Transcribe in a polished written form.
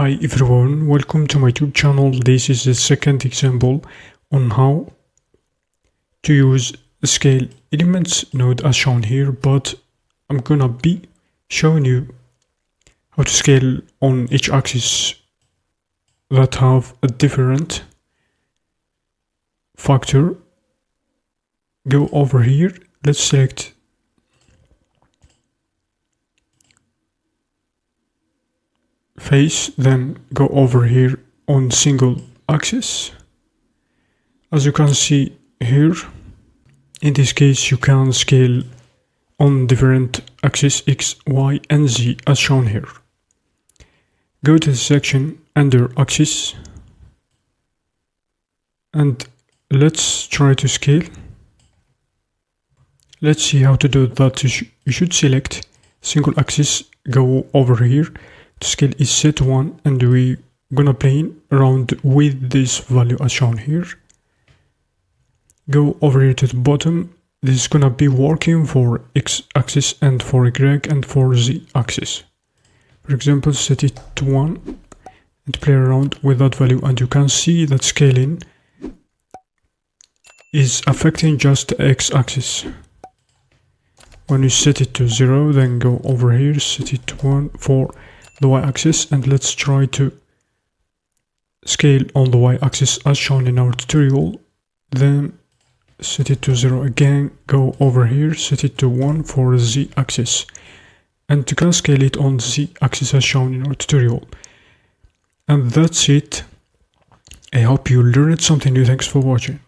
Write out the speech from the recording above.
Hi everyone, welcome to my YouTube channel. This is the second example on how to use scale elements node as shown here, but I'm gonna be showing you how to scale on each axis that have a different factor. Go over here, let's select face, then go over here on single axis. As you can see here, in this case you can scale on different axes X, Y and Z as shown here. Go to the section under axis and let's try to scale. Let's see how to do that. You should select single axis, go over here. To scale is set 1 and we gonna play around with this value as shown here. Go over here to the bottom. This is gonna be working for X axis and for Y and for Z axis. For example, set it to 1 and play around with that value, and you can see that scaling is affecting just the X axis. When you set it to 0, then go over here, set it to 1 for the y-axis, and let's try to scale on the y-axis as shown in our tutorial. Then set it to 0 again, go over here, set it to 1 for the z-axis, and you can scale it on the z-axis as shown in our tutorial. And that's it. I hope you learned something new. Thanks for watching.